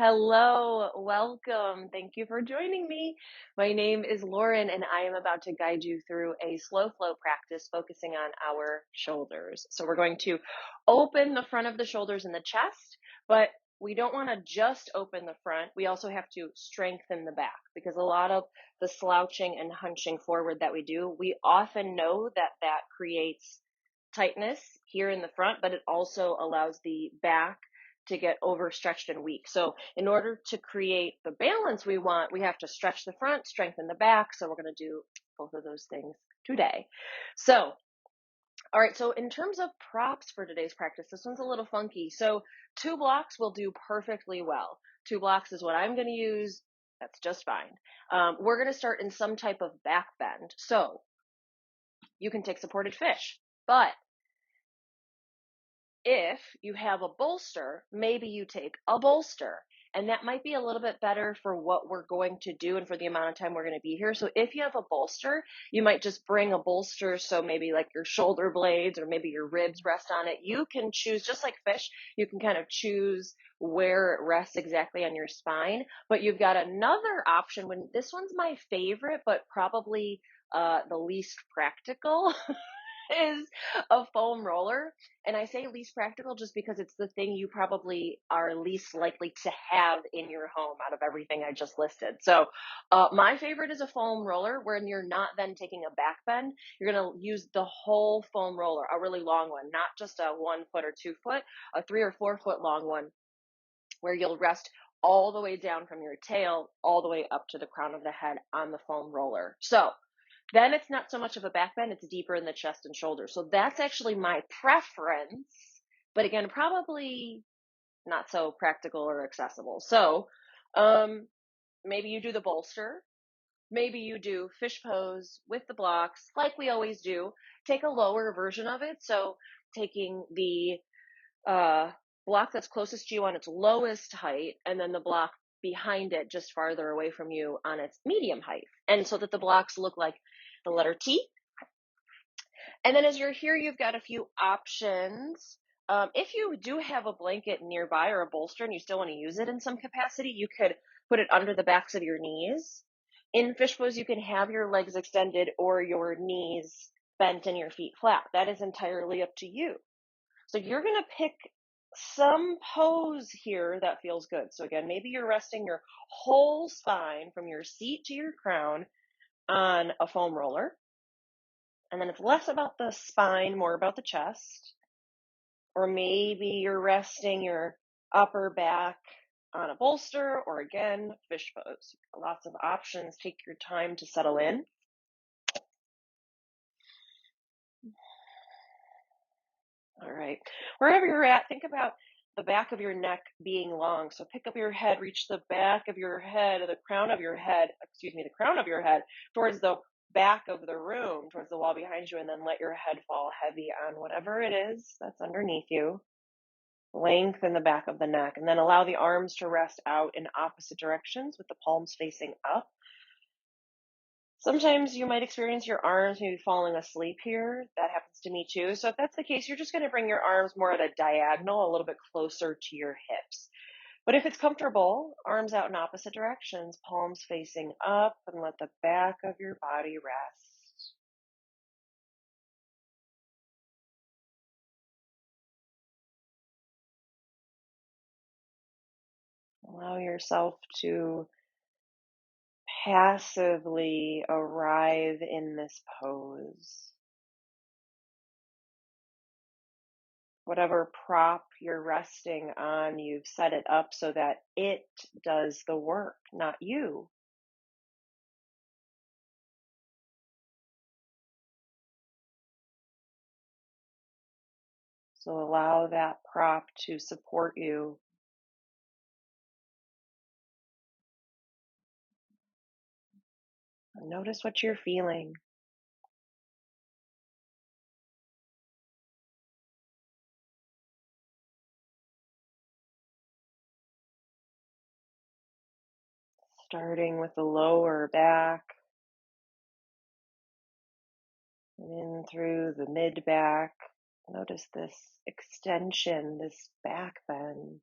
Hello, welcome. Thank you for joining me. My name is Lauren, and I am about to guide you through a slow flow practice focusing on our shoulders. So, we're going to open the front of the shoulders and the chest, but we don't want to just open the front. We also have to strengthen the back because a lot of the slouching and hunching forward that we do, we often know that that creates tightness here in the front, but it also allows the back to get overstretched and weak. So in order to create the balance we want, we have to stretch the front, strengthen the back. So we're going to do both of those things today. So, all right. So in terms of props for today's practice, this one's a little funky. So 2 blocks will do perfectly well. 2 blocks is what I'm going to use. That's just fine. We're going to start in some type of back bend. So you can take supported fish, but if you have a bolster, maybe you take a bolster. And that might be a little bit better for what we're going to do and for the amount of time we're going to be here. So if you have a bolster, you might just bring a bolster. So maybe like your shoulder blades or maybe your ribs rest on it. You can choose, just like fish, you can kind of choose where it rests exactly on your spine. But you've got another option when this one's my favorite, but probably the least practical. Is a foam roller. And I say least practical just because it's the thing you probably are least likely to have in your home out of everything I just listed. So my favorite is a foam roller when you're not then taking a back bend. You're going to use the whole foam roller, a really long one, not just a 1 foot or 2 foot, a 3 or 4 foot long one where you'll rest all the way down from your tail all the way up to the crown of the head on the foam roller. So then it's not so much of a back bend, it's deeper in the chest and shoulders. So that's actually my preference, but again, probably not so practical or accessible. So um, maybe you do the bolster, maybe you do fish pose with the blocks, like we always do. Take a lower version of it. So taking the uh, block that's closest to you on its lowest height, and then the block behind it just farther away from you on its medium height. And so that the blocks look like the letter T. And then as you're here, you've got a few options. If you do have a blanket nearby or a bolster and you still want to use it in some capacity, you could put it under the backs of your knees. In fish pose, you can have your legs extended or your knees bent and your feet flat. That is entirely up to you. So you're going to pick some pose here that feels good. So again, maybe you're resting your whole spine from your seat to your crown on a foam roller. And then it's less about the spine, more about the chest. Or maybe you're resting your upper back on a bolster, or again, fish pose. Lots of options. Take your time to settle in. All right. Wherever you're at, think about the back of your neck being long. So pick up your head, reach the back of your head, the crown of your head, the crown of your head towards the back of the room, towards the wall behind you, and then let your head fall heavy on whatever it is that's underneath you. Lengthen the back of the neck, and then allow the arms to rest out in opposite directions with the palms facing up. Sometimes you might experience your arms maybe falling asleep here. That happens to me too. So if that's the case, you're just going to bring your arms more at a diagonal, a little bit closer to your hips. But if it's comfortable, arms out in opposite directions, palms facing up, and let the back of your body rest. Allow yourself to passively arrive in this pose. Whatever prop you're resting on, you've set it up so that it does the work, not you. So allow that prop to support you. Notice what you're feeling. Starting with the lower back and in through the mid back. Notice this extension, this back bend.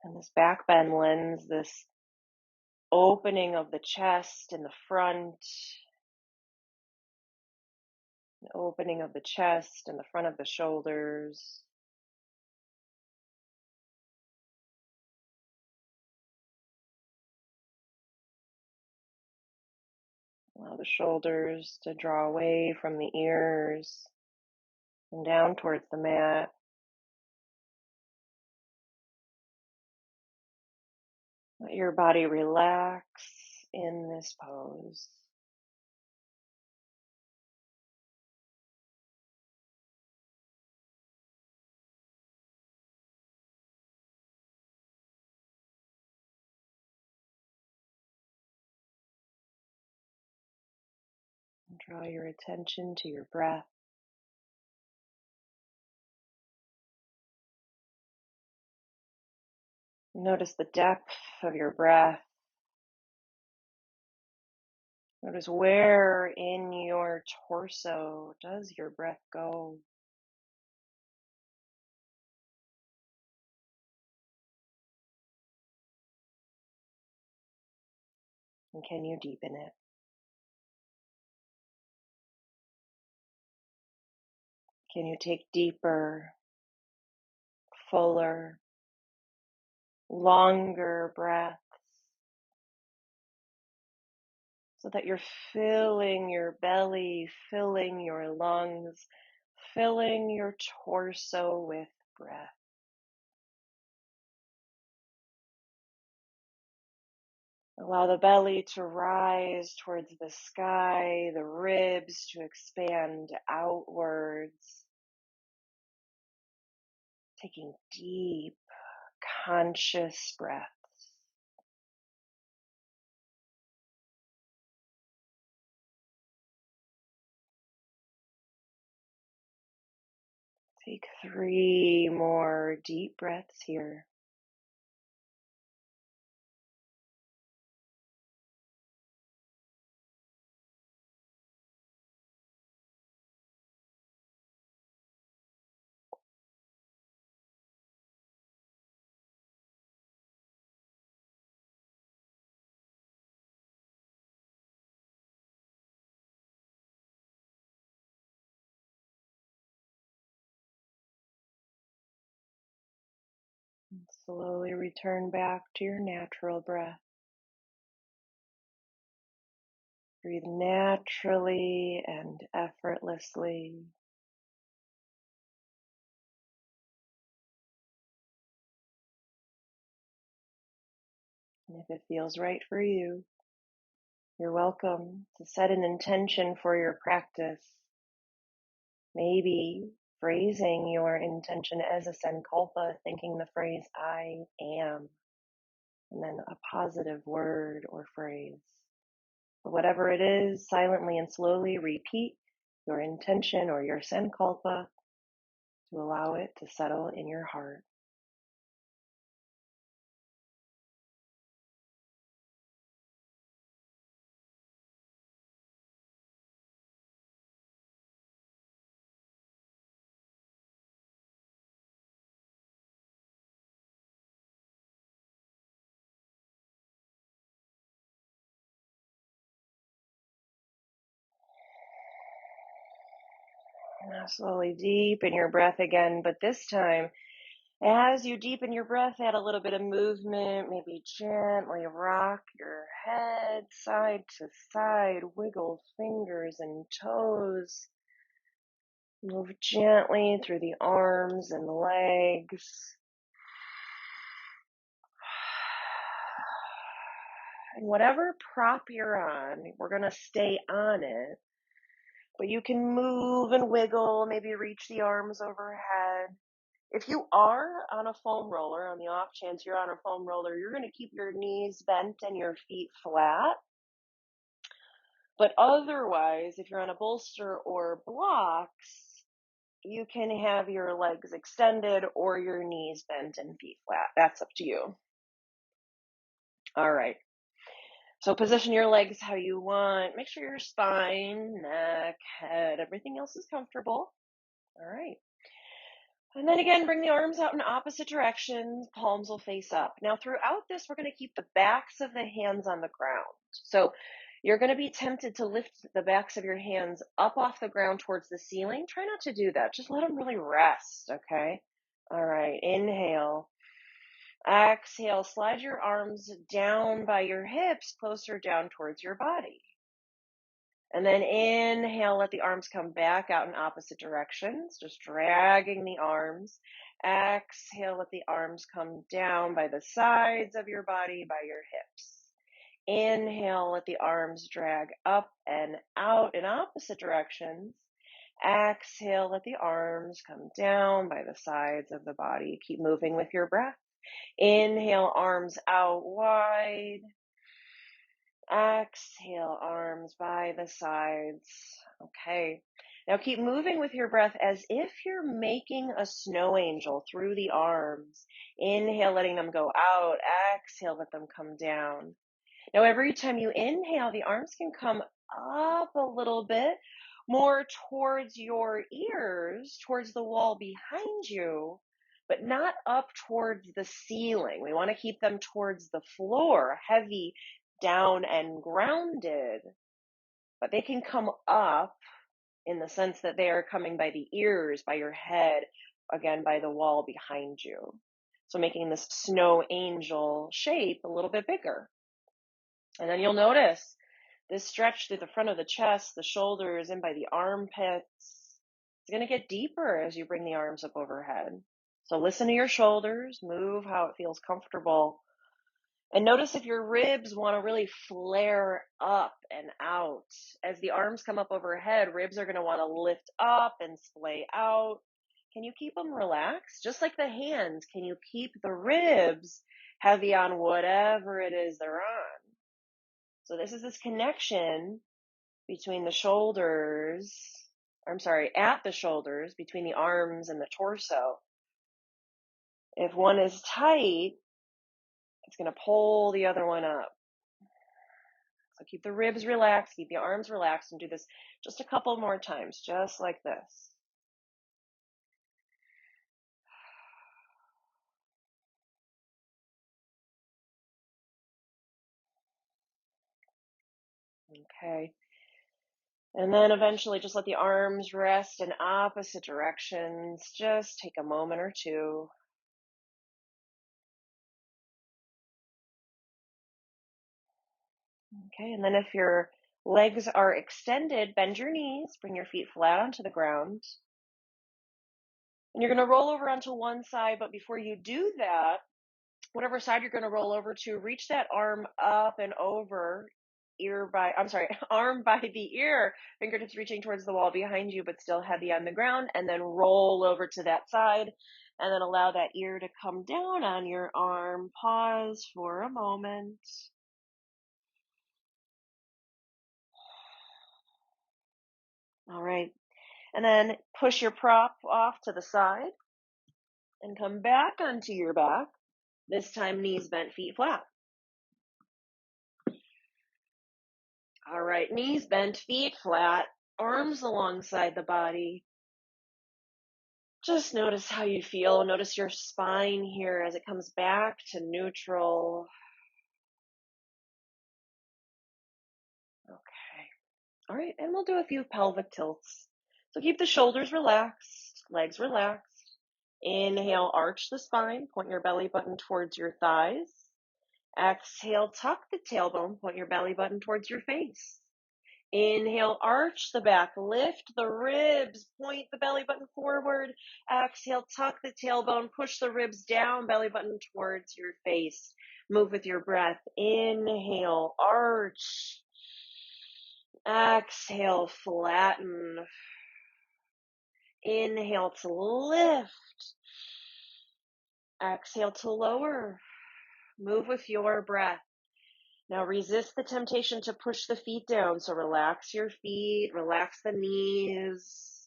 And this back bend lens, this opening of the chest in the front, the opening of the chest and the front of the shoulders. Allow the shoulders to draw away from the ears and down towards the mat. Let your body relax in this pose. And draw your attention to your breath. Notice the depth of your breath. Notice where in your torso does your breath go. And can you deepen it? Can you take deeper, fuller, longer breaths so that you're filling your belly, filling your lungs, filling your torso with breath? Allow the belly to rise towards the sky, the ribs to expand outwards. Taking deep, conscious breaths. Take 3 more deep breaths here. And slowly return back to your natural breath. Breathe naturally and effortlessly. And if it feels right for you, you're welcome to set an intention for your practice. Maybe phrasing your intention as a sankalpa, thinking the phrase I am, and then a positive word or phrase. But whatever it is, silently and slowly repeat your intention or your sankalpa to allow it to settle in your heart. Now slowly deepen your breath again, but this time, as you deepen your breath, add a little bit of movement, maybe gently rock your head side to side, wiggle fingers and toes. Move gently through the arms and legs. And whatever prop you're on, we're going to stay on it. But you can move and wiggle, maybe reach the arms overhead. If you are on a foam roller, on the off chance you're on a foam roller, you're going to keep your knees bent and your feet flat. But otherwise, if you're on a bolster or blocks, you can have your legs extended or your knees bent and feet flat. That's up to you. All right. So position your legs how you want. Make sure your spine, neck, head, everything else is comfortable. All right. And then again, bring the arms out in opposite directions. Palms will face up. Now, throughout this, we're going to keep the backs of the hands on the ground. So you're going to be tempted to lift the backs of your hands up off the ground towards the ceiling. Try not to do that. Just let them really rest, okay? All right, inhale. Exhale, slide your arms down by your hips, closer down towards your body. And then inhale, let the arms come back out in opposite directions, just dragging the arms. Exhale, let the arms come down by the sides of your body, by your hips. Inhale, let the arms drag up and out in opposite directions. Exhale, let the arms come down by the sides of the body. Keep moving with your breath. Inhale, arms out wide. Exhale, arms by the sides. Okay. Now keep moving with your breath as if you're making a snow angel through the arms. Inhale, letting them go out. Exhale, let them come down. Now, every time you inhale, the arms can come up a little bit more towards your ears, towards the wall behind you, but not up towards the ceiling. We want to keep them towards the floor, heavy down and grounded, but they can come up in the sense that they are coming by the ears, by your head, again, by the wall behind you. So making this snow angel shape a little bit bigger. And then you'll notice this stretch through the front of the chest, the shoulders, in by the armpits. It's going to get deeper as you bring the arms up overhead. So listen to your shoulders, move how it feels comfortable. And notice if your ribs want to really flare up and out. As the arms come up overhead, ribs are going to want to lift up and splay out. Can you keep them relaxed? Just like the hands, can you keep the ribs heavy on whatever it is they're on? So this is this connection between the shoulders, at the shoulders, between the arms and the torso. If one is tight, it's going to pull the other one up. So keep the ribs relaxed, keep the arms relaxed, and do this just a couple more times, just like this. Okay. And then eventually just let the arms rest in opposite directions. Just take a moment or two. Okay, and then if your legs are extended, bend your knees, bring your feet flat onto the ground. And you're going to roll over onto one side, but before you do that, whatever side you're going to roll over to, reach that arm up and over, arm by the ear, fingertips reaching towards the wall behind you, but still heavy on the ground, and then roll over to that side, and then allow that ear to come down on your arm. Pause for a moment. All right. And then push your prop off to the side and come back onto your back. This time, knees bent, feet flat. All right, knees bent, feet flat, arms alongside the body. Just notice how you feel. Notice your spine here as it comes back to neutral. Okay. All right, and we'll do a few pelvic tilts. So keep the shoulders relaxed, legs relaxed. Inhale, arch the spine, point your belly button towards your thighs. Exhale, tuck the tailbone, point your belly button towards your face. Inhale, arch the back, lift the ribs, point the belly button forward. Exhale, tuck the tailbone, push the ribs down, belly button towards your face. Move with your breath. Inhale, arch. Exhale, flatten. Inhale to lift. Exhale to lower. Move with your breath. Now resist the temptation to push the feet down. So relax your feet, relax the knees,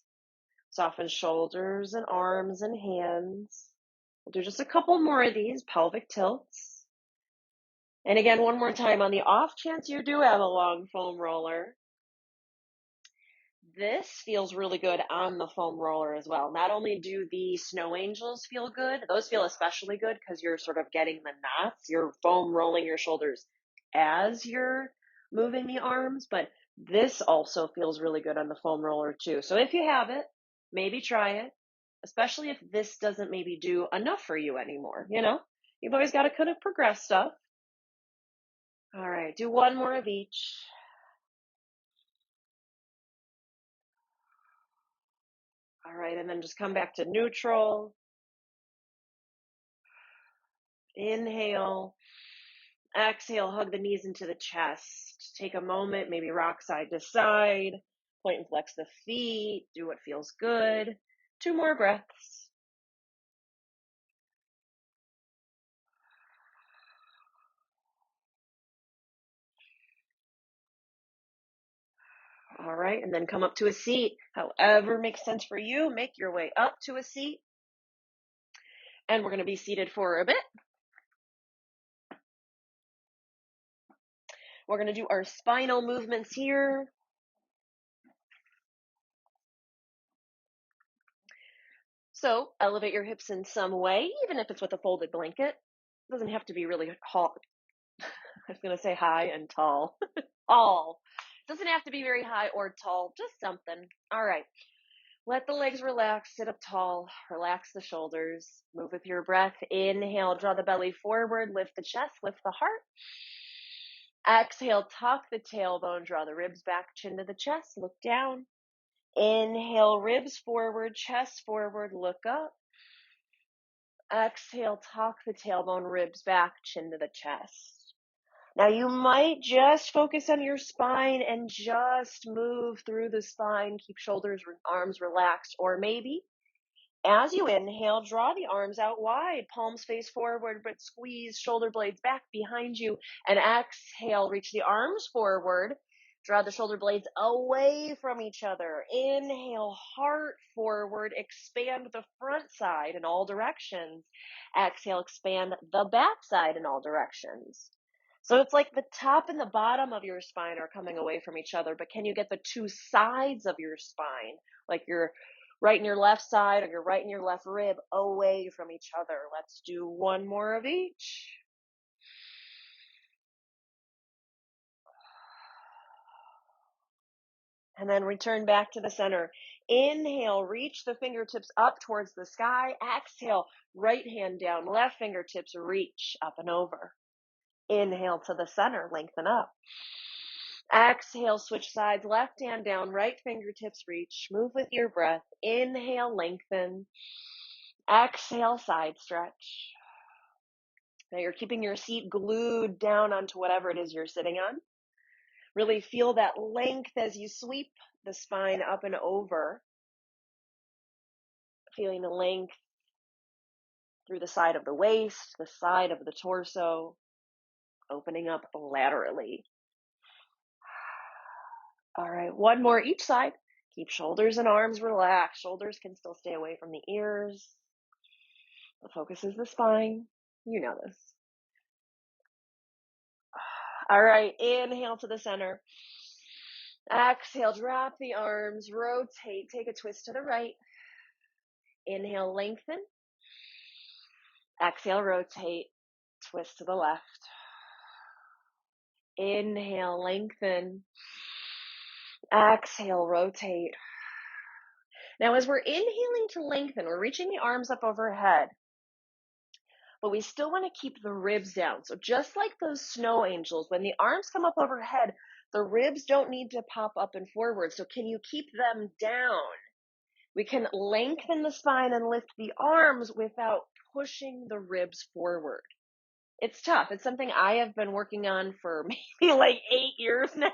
soften shoulders and arms and hands. We'll do just a couple more of these pelvic tilts. And again, one more time, on the off chance you do have a long foam roller, This feels really good on the foam roller as well. Not only do the snow angels feel good, those feel especially good because you're sort of getting the knots. You're foam rolling your shoulders as you're moving the arms, but this also feels really good on the foam roller too. So if you have it, maybe try it, especially if this doesn't maybe do enough for you anymore. You've always got to kind of progress stuff. All right, do one more of each. All right, and then just come back to neutral. Inhale. Exhale, hug the knees into the chest. Take a moment, maybe rock side to side. Point and flex the feet. Do what feels good. 2 more breaths. All right, and then come up to a seat. However makes sense for you, make your way up to a seat. And we're going to be seated for a bit. We're going to do our spinal movements here. So elevate your hips in some way, even if it's with a folded blanket. It doesn't have to be really tall. I was going to say high and tall. All. Doesn't have to be very high or tall, just something. All right. Let the legs relax, sit up tall, relax the shoulders, move with your breath. Inhale, draw the belly forward, lift the chest, lift the heart. Exhale, tuck the tailbone, draw the ribs back, chin to the chest, look down. Inhale, ribs forward, chest forward, look up. Exhale, tuck the tailbone, ribs back, chin to the chest. Now you might just focus on your spine and just move through the spine, keep shoulders, arms relaxed, or maybe as you inhale, draw the arms out wide, palms face forward, but squeeze shoulder blades back behind you. And exhale, reach the arms forward, draw the shoulder blades away from each other. Inhale, heart forward, expand the front side in all directions. Exhale, expand the back side in all directions. So it's like the top and the bottom of your spine are coming away from each other, but can you get the 2 sides of your spine, like your right and your left side or your right and your left rib, away from each other? Let's do 1 more of each. And then return back to the center. Inhale, reach the fingertips up towards the sky. Exhale, right hand down, left fingertips reach up and over. Inhale to the center, lengthen up. Exhale, switch sides, left hand down, right fingertips reach. Move with your breath. Inhale, lengthen. Exhale, side stretch. Now you're keeping your seat glued down onto whatever it is you're sitting on. Really feel that length as you sweep the spine up and over. Feeling the length through the side of the waist, the side of the torso, opening up laterally. All right, 1 more each side. Keep shoulders and arms relaxed. Shoulders can still stay away from the ears. The focus is the spine. You know this. All right, inhale to the center. Exhale, drop the arms, rotate, take a twist to the right. Inhale, lengthen. Exhale, rotate, twist to the left. Inhale, lengthen. Exhale, rotate. Now, as we're inhaling to lengthen, we're reaching the arms up overhead, but we still want to keep the ribs down. So just like those snow angels, when the arms come up overhead, the ribs don't need to pop up and forward. So can you keep them down? We can lengthen the spine and lift the arms without pushing the ribs forward. It's tough. It's something I have been working on for maybe like 8 years now.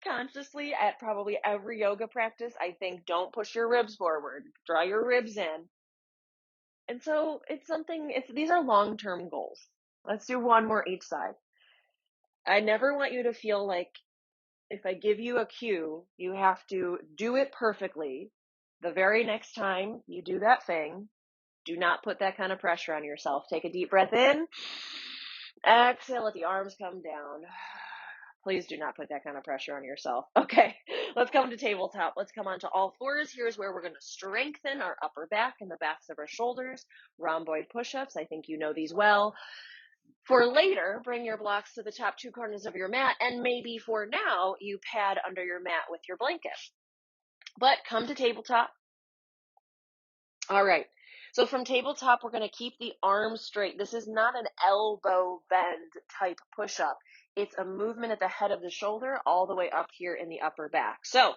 Consciously at probably every yoga practice, I think, don't push your ribs forward, draw your ribs in. And so these are long-term goals. Let's do 1 more each side. I never want you to feel like if I give you a cue, you have to do it perfectly. The very next time you do that thing, do not put that kind of pressure on yourself. Take a deep breath in. Exhale, let the arms come down. Please do not put that kind of pressure on yourself. Okay, let's come to tabletop. Let's come onto all fours. Here's where we're going to strengthen our upper back and the backs of our shoulders. Rhomboid push-ups. I think you know these well. For later, bring your blocks to the top two corners of your mat, and maybe for now, you pad under your mat with your blanket. But come to tabletop. All right. So from tabletop, we're going to keep the arms straight. This is not an elbow bend type push-up. It's a movement at the head of the shoulder all the way up here in the upper back. So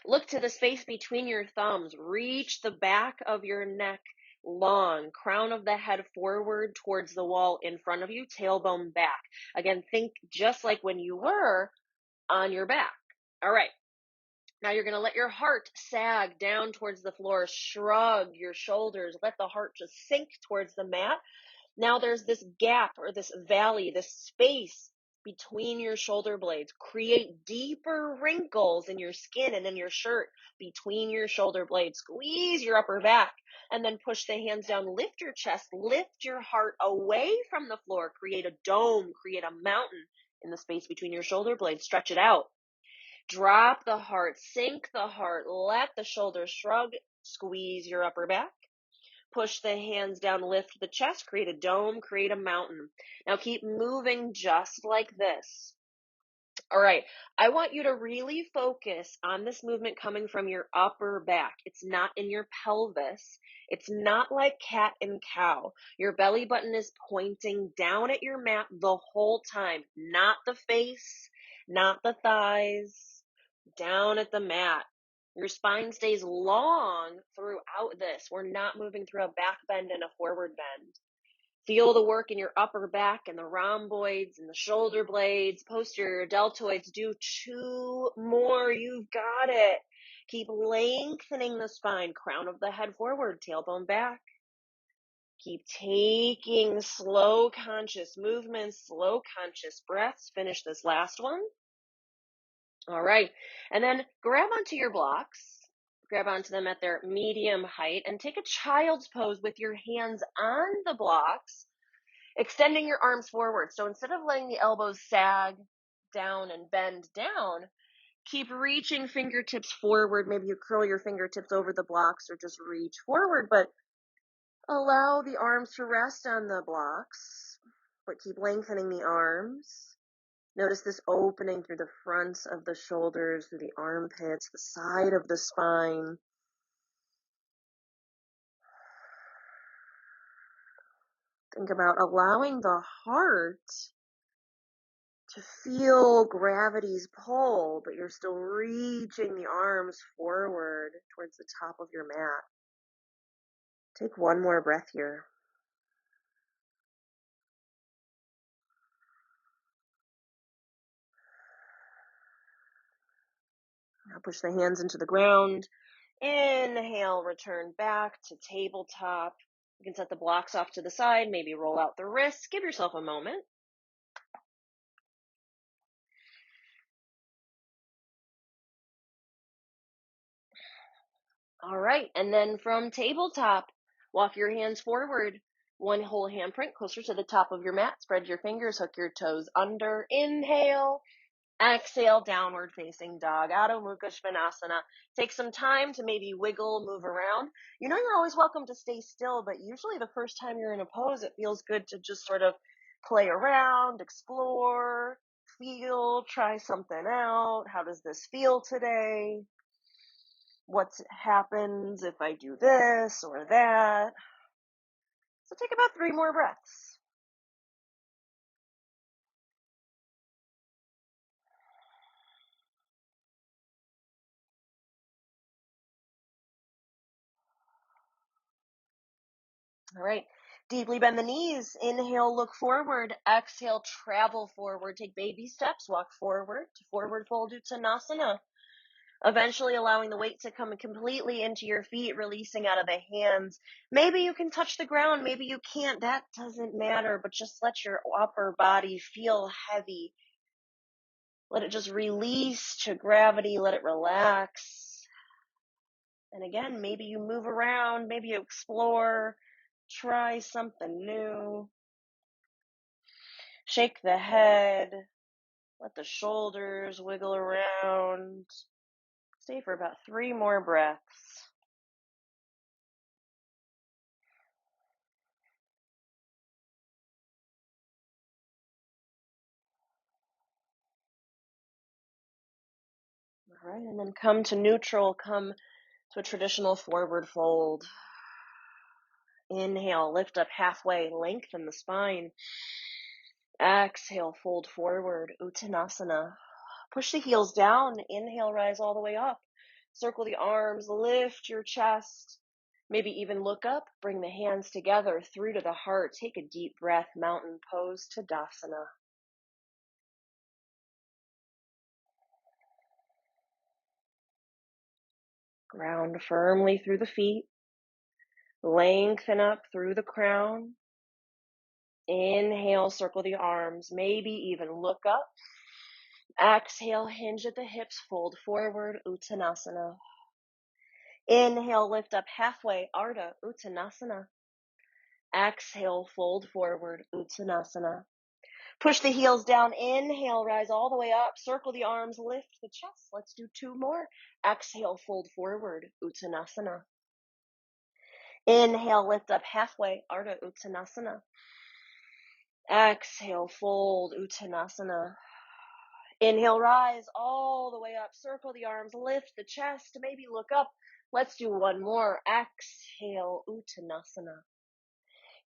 look to the space between your thumbs. Reach the back of your neck long, crown of the head forward towards the wall in front of you, tailbone back. Again, think just like when you were on your back. All right. Now you're going to let your heart sag down towards the floor, shrug your shoulders, let the heart just sink towards the mat. Now there's this gap or this valley, this space between your shoulder blades. Create deeper wrinkles in your skin and in your shirt between your shoulder blades. Squeeze your upper back and then push the hands down. Lift your chest, lift your heart away from the floor. Create a dome, create a mountain in the space between your shoulder blades. Stretch it out. Drop the heart, sink the heart, let the shoulders shrug, squeeze your upper back. Push the hands down, lift the chest, create a dome, create a mountain. Now keep moving just like this. All right, I want you to really focus on this movement coming from your upper back. It's not in your pelvis. It's not like cat and cow. Your belly button is pointing down at your mat the whole time, not the face, not the thighs, down at the mat. Your spine stays long throughout this. We're not moving through a back bend and a forward bend. Feel the work in your upper back and the rhomboids and the shoulder blades, posterior deltoids. Do 2 more. You've got it. Keep lengthening the spine, crown of the head forward, tailbone back. Keep taking slow conscious movements, slow conscious breaths. Finish this last one. All right. And then grab onto your blocks. Grab onto them at their medium height and take a child's pose with your hands on the blocks, extending your arms forward. So instead of letting the elbows sag down and bend down, keep reaching fingertips forward. Maybe you curl your fingertips over the blocks or just reach forward, but allow the arms to rest on the blocks, but keep lengthening the arms. Notice this opening through the fronts of the shoulders, through the armpits, the side of the spine. Think about allowing the heart to feel gravity's pull, but you're still reaching the arms forward towards the top of your mat. Take one more breath here. Now push the hands into the ground. Inhale, return back to tabletop. You can set the blocks off to the side, maybe roll out the wrists. Give yourself a moment. All right, and then from tabletop, walk your hands forward. One whole handprint closer to the top of your mat. Spread your fingers, hook your toes under. Inhale. Exhale, downward facing dog, Adho Mukha Svanasana. Take some time to maybe wiggle, move around. You know you're always welcome to stay still, but usually the first time you're in a pose, it feels good to just sort of play around, explore, feel, try something out. How does this feel today? What happens if I do this or that? So take about 3 more breaths. All right. Deeply bend the knees. Inhale, look forward. Exhale, travel forward. Take baby steps. Walk forward to forward fold Uttanasana. Eventually allowing the weight to come completely into your feet, releasing out of the hands. Maybe you can touch the ground. Maybe you can't. That doesn't matter, but just let your upper body feel heavy. Let it just release to gravity. Let it relax. And again, maybe you move around. Maybe you explore. Try something new. Shake the head. Let the shoulders wiggle around. Stay for about 3 more breaths. All right, and then come to neutral, come to a traditional forward fold. Inhale, lift up halfway, lengthen the spine. Exhale, fold forward, Uttanasana. Push the heels down. Inhale, rise all the way up. Circle the arms, lift your chest. Maybe even look up, bring the hands together through to the heart. Take a deep breath, mountain pose, Tadasana. Ground firmly through the feet. Lengthen up through the crown. Inhale, circle the arms, maybe even look up. Exhale, hinge at the hips, fold forward, Uttanasana. Inhale, lift up halfway, Ardha Uttanasana. Exhale, fold forward, Uttanasana. Push the heels down, inhale, rise all the way up, circle the arms, lift the chest. Let's do 2 more. Exhale, fold forward, Uttanasana. Inhale, lift up halfway, Ardha Uttanasana. Exhale, fold, Uttanasana. Inhale, rise all the way up, circle the arms, lift the chest, maybe look up. Let's do 1 more. Exhale, Uttanasana.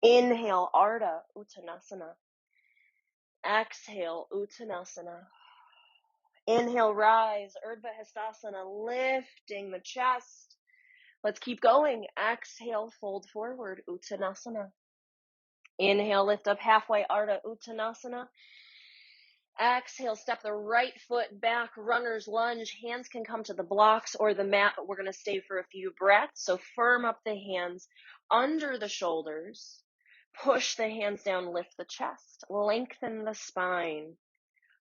Inhale, Ardha Uttanasana. Exhale, Uttanasana. Inhale, rise, Urdhva Hastasana, lifting the chest. Let's keep going. Exhale, fold forward, Uttanasana. Inhale, lift up halfway, Ardha Uttanasana. Exhale, step the right foot back, runner's lunge. Hands can come to the blocks or the mat, but we're going to stay for a few breaths. So firm up the hands under the shoulders. Push the hands down, lift the chest. Lengthen the spine.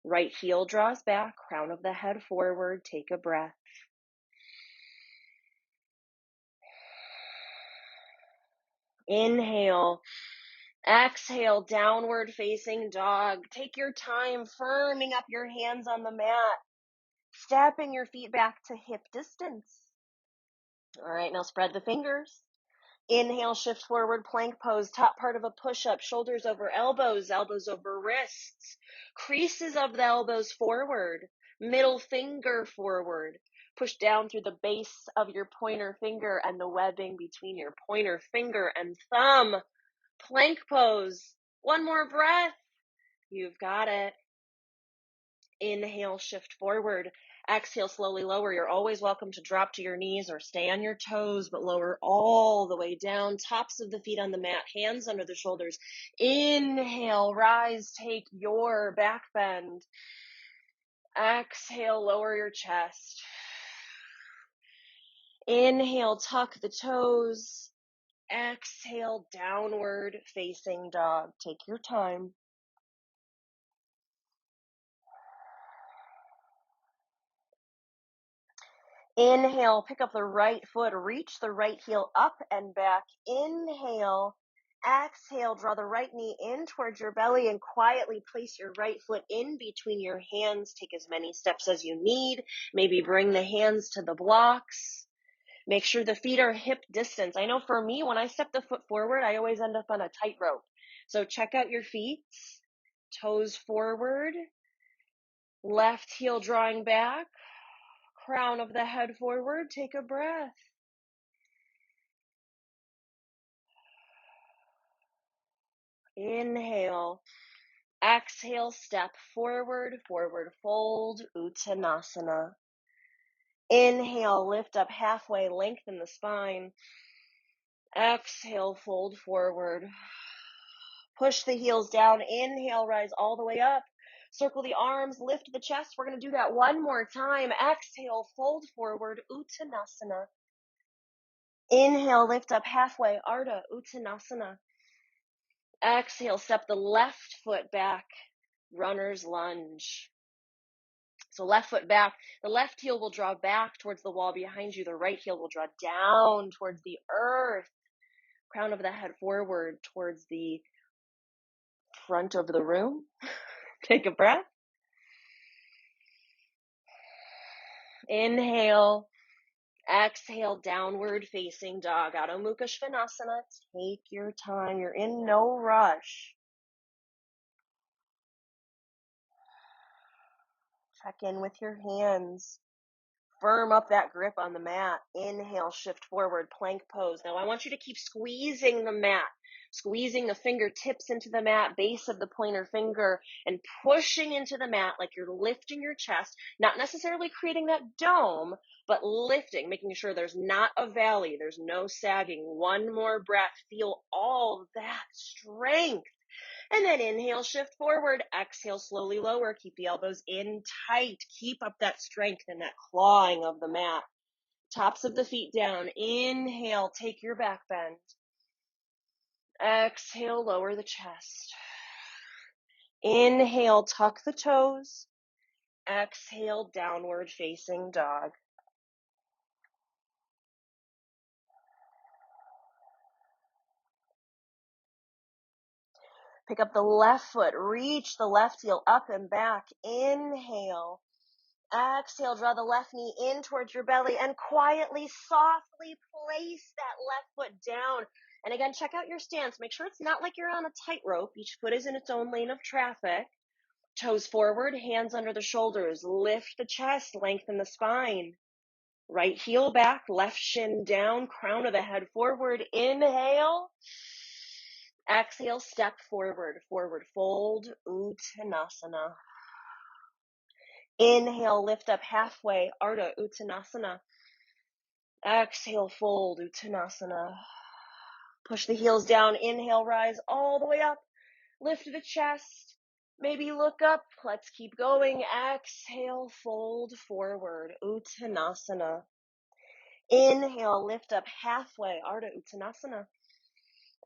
Right heel draws back, crown of the head forward. Take a breath. Inhale. Exhale, downward facing dog. Take your time, firming up your hands on the mat. Stepping your feet back to hip distance. All right, now spread the fingers. Inhale, shift forward, plank pose, top part of a push-up, shoulders over elbows, elbows over wrists, creases of the elbows forward, middle finger forward. Push down through the base of your pointer finger and the webbing between your pointer finger and thumb. Plank pose. 1 more breath. You've got it. Inhale, shift forward. Exhale, slowly lower. You're always welcome to drop to your knees or stay on your toes, but lower all the way down. Tops of the feet on the mat, hands under the shoulders. Inhale, rise, take your back bend. Exhale, lower your chest. Inhale, tuck the toes. Exhale, downward facing dog. Take your time. Inhale, pick up the right foot, reach the right heel up and back. Inhale, exhale, draw the right knee in towards your belly and quietly place your right foot in between your hands. Take as many steps as you need. Maybe bring the hands to the blocks. Make sure the feet are hip distance. I know for me, when I step the foot forward, I always end up on a tightrope. So check out your feet, toes forward, left heel drawing back. Crown of the head forward. Take a breath. Inhale. Exhale, step forward, forward fold, Uttanasana. Inhale, lift up halfway, lengthen the spine. Exhale, fold forward. Push the heels down. Inhale, rise all the way up. Circle the arms, lift the chest. We're going to do that 1 more time. Exhale, fold forward, Uttanasana. Inhale, lift up halfway, Ardha Uttanasana. Exhale, step the left foot back, runner's lunge. So left foot back, the left heel will draw back towards the wall behind you. The right heel will draw down towards the earth. Crown of the head forward towards the front of the room. Take a breath. Inhale. Exhale, downward facing dog, Adho Mukha Svanasana. Take your time. You're in no rush. Check in with your hands. Firm up that grip on the mat. Inhale, shift forward, plank pose. Now I want you to keep squeezing the mat, squeezing the fingertips into the mat, base of the pointer finger, and pushing into the mat like you're lifting your chest, not necessarily creating that dome, but lifting, making sure there's not a valley, there's no sagging. One more breath. Feel all that strength. And then inhale, shift forward. Exhale, slowly lower. Keep the elbows in tight. Keep up that strength and that clawing of the mat. Tops of the feet down. Inhale, take your back bend. Exhale, lower the chest. Inhale, tuck the toes. Exhale, downward facing dog. Pick up the left foot. Reach the left heel up and back. Inhale. Exhale, draw the left knee in towards your belly and quietly, softly place that left foot down. And again, check out your stance. Make sure it's not like you're on a tightrope. Each foot is in its own lane of traffic. Toes forward, hands under the shoulders. Lift the chest, lengthen the spine. Right heel back, left shin down, crown of the head forward. Inhale. Exhale, step forward, forward fold, Uttanasana. Inhale, lift up halfway, Ardha Uttanasana. Exhale, fold, Uttanasana. Push the heels down, inhale, rise all the way up. Lift the chest, maybe look up. Let's keep going. Exhale, fold forward, Uttanasana. Inhale, lift up halfway, Ardha Uttanasana.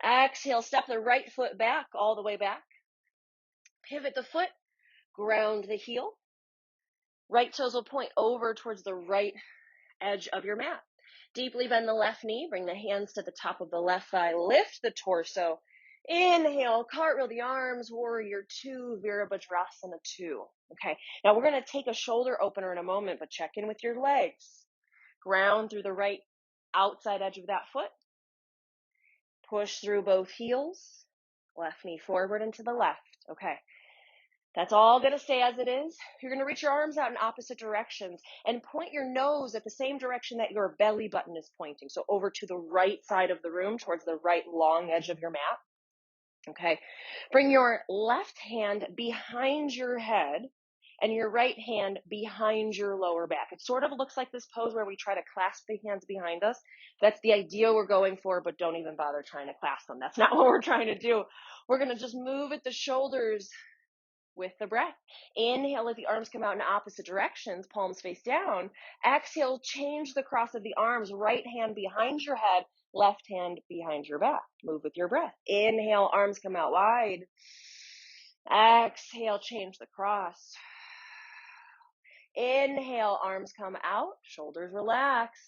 Exhale, step the right foot back, all the way back. Pivot the foot, ground the heel. Right toes will point over towards the right edge of your mat. Deeply bend the left knee, bring the hands to the top of the left thigh, lift the torso. Inhale, cartwheel the arms, warrior two, Virabhadrasana 2. Okay, now we're going to take a shoulder opener in a moment, but check in with your legs. Ground through the right outside edge of that foot. Push through both heels. Left knee forward and to the left. Okay. That's all going to stay as it is. You're going to reach your arms out in opposite directions and point your nose at the same direction that your belly button is pointing. So over to the right side of the room, towards the right long edge of your mat. Okay. Bring your left hand behind your head and your right hand behind your lower back. It sort of looks like this pose where we try to clasp the hands behind us. That's the idea we're going for, but don't even bother trying to clasp them. That's not what we're trying to do. We're going to just move at the shoulders with the breath. Inhale, let the arms come out in opposite directions, palms face down. Exhale, change the cross of the arms, right hand behind your head, left hand behind your back. Move with your breath. Inhale, arms come out wide. Exhale, change the cross. Inhale, arms come out, shoulders relax.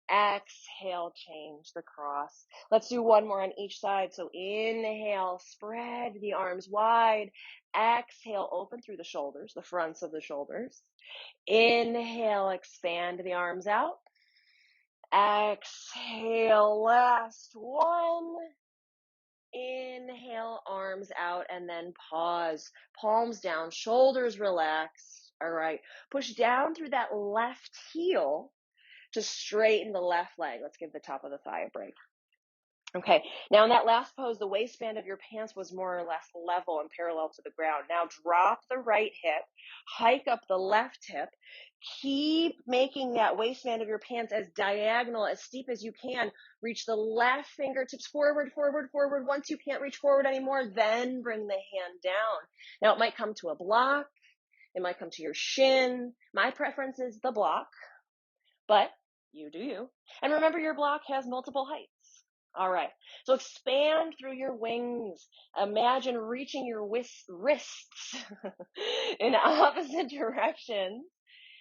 Exhale, change the cross. Let's do one more on each side. So inhale, spread the arms wide. Exhale, open through the shoulders, the fronts of the shoulders. Inhale, expand the arms out. Exhale, last one. Inhale, arms out, and then pause. Palms down, shoulders relaxed. All right. Push down through that left heel to straighten the left leg. Let's give the top of the thigh a break. Okay, now in that last pose, the waistband of your pants was more or less level and parallel to the ground. Now drop the right hip, hike up the left hip, keep making that waistband of your pants as diagonal, as steep as you can. Reach the left fingertips forward, forward, forward. Once you can't reach forward anymore, then bring the hand down. Now it might come to a block, it might come to your shin. My preference is the block, but you do you. And remember, your block has multiple heights. All right, so expand through your wings. Imagine reaching your wrists in opposite directions.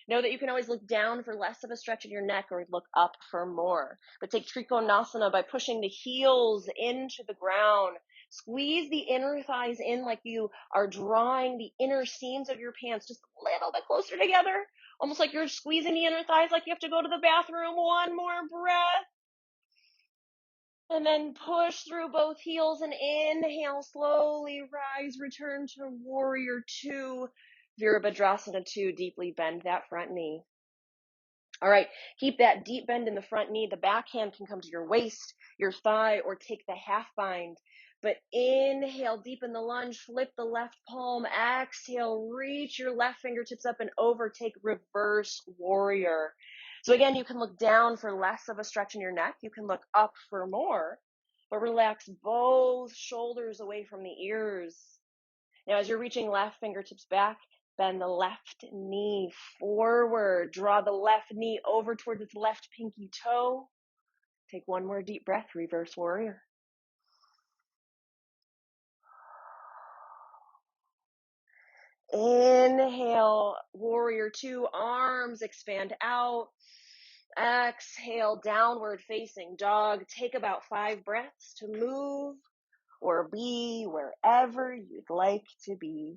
Know that you can always look down for less of a stretch in your neck or look up for more. But take Trikonasana by pushing the heels into the ground. Squeeze the inner thighs in like you are drawing the inner seams of your pants just a little bit closer together. Almost like you're squeezing the inner thighs like you have to go to the bathroom. One more breath. And then push through both heels and inhale, slowly rise, return to warrior two, Virabhadrasana 2, deeply bend that front knee. All right, keep that deep bend in the front knee. The back hand can come to your waist, your thigh, or take the half bind. But inhale, deepen the lunge, flip the left palm. Exhale, reach your left fingertips up and over, take reverse warrior. So again, you can look down for less of a stretch in your neck. You can look up for more, but relax both shoulders away from the ears. Now, as you're reaching left fingertips back, bend the left knee forward. Draw the left knee over towards its left pinky toe. Take one more deep breath, reverse warrior. Inhale, warrior two, arms expand out. Exhale, downward facing dog. Take about 5 breaths to move or be wherever you'd like to be.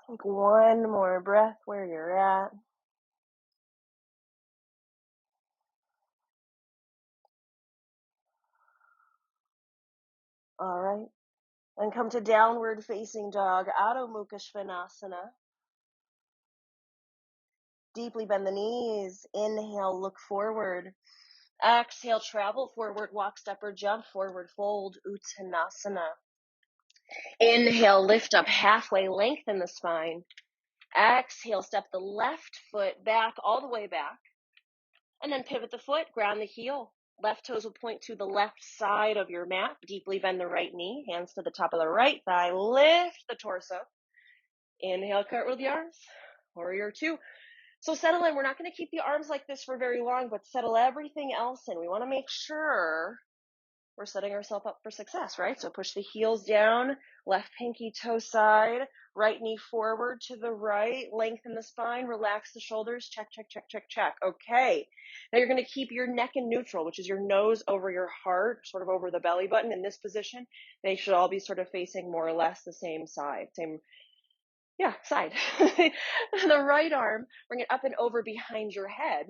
Take one more breath where you're at. All right. And come to downward facing dog, Adho Mukha Svanasana. Deeply bend the knees. Inhale, look forward. Exhale, travel forward, walk, step, or jump, forward fold, Uttanasana. Inhale, lift up halfway, lengthen the spine. Exhale, step the left foot back, all the way back. And then pivot the foot, ground the heel. Left toes will point to the left side of your mat. Deeply bend the right knee, hands to the top of the right thigh. Lift the torso. Inhale, cartwheel the arms. Warrior two. So settle in. We're not going to keep the arms like this for very long, but settle everything else in. We want to make sure we're setting ourselves up for success, right? So push the heels down, left pinky toe side, right knee forward to the right, lengthen the spine, relax the shoulders, check, check, check, check, check. Okay. Now you're going to keep your neck in neutral, which is your nose over your heart, sort of over the belly button in this position. They should all be sort of facing more or less the same side, side. The right arm, bring it up and over behind your head.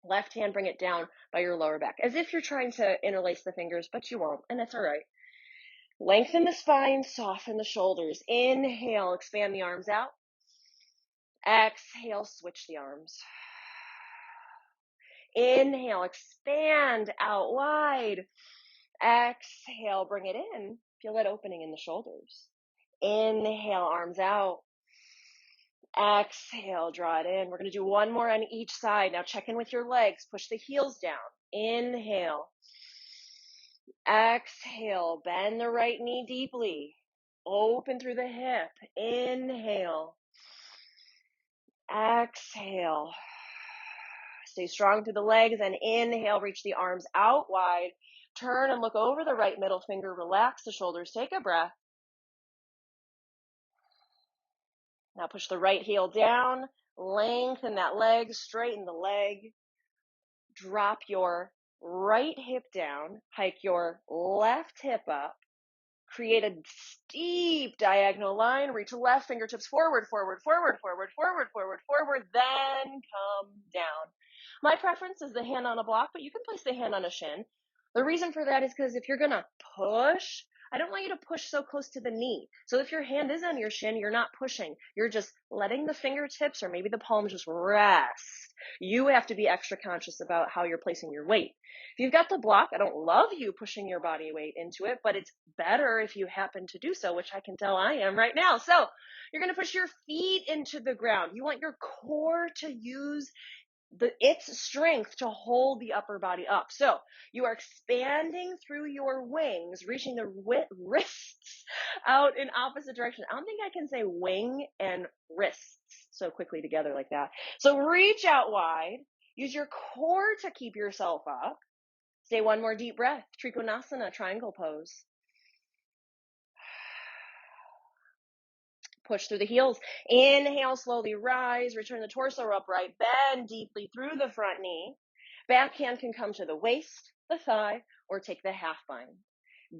Left hand, bring it down by your lower back, as if you're trying to interlace the fingers, but you won't, and that's all right. Lengthen the spine, soften the shoulders. Inhale, expand the arms out. Exhale, switch the arms. Inhale, expand out wide. Exhale, bring it in. Feel that opening in the shoulders. Inhale, arms out. Exhale, draw it in. We're going to do one more on each side. Now check in with your legs. Push the heels down. Inhale. Exhale, bend the right knee deeply. Open through the hip. Inhale. Exhale. Stay strong through the legs and inhale. Reach the arms out wide. Turn and look over the right middle finger. Relax the shoulders. Take a breath. Now push the right heel down. Lengthen that leg. Straighten the leg. Drop your right hip down. Hike your left hip up. Create a steep diagonal line. Reach left fingertips forward, forward, forward, forward, forward, forward, forward, then come down. My preference is the hand on a block, but you can place the hand on a shin. The reason for that is because if you're going to push, I don't want you to push so close to the knee. So if your hand is on your shin, you're not pushing. You're just letting the fingertips or maybe the palms just rest. You have to be extra conscious about how you're placing your weight. If you've got the block, I don't love you pushing your body weight into it, but it's better if you happen to do so, which I can tell I am right now. So you're going to push your feet into the ground. You want your core to use its strength to hold the upper body up. So you are expanding through your wings, reaching the wrists out in opposite direction. I don't think I can say wing and wrists so quickly together like that. So reach out wide. Use your core to keep yourself up. Stay one more deep breath. Trikonasana, triangle pose. Push through the heels. Inhale, slowly rise. Return the torso upright. Bend deeply through the front knee. Back hand can come to the waist, the thigh, or take the half bind.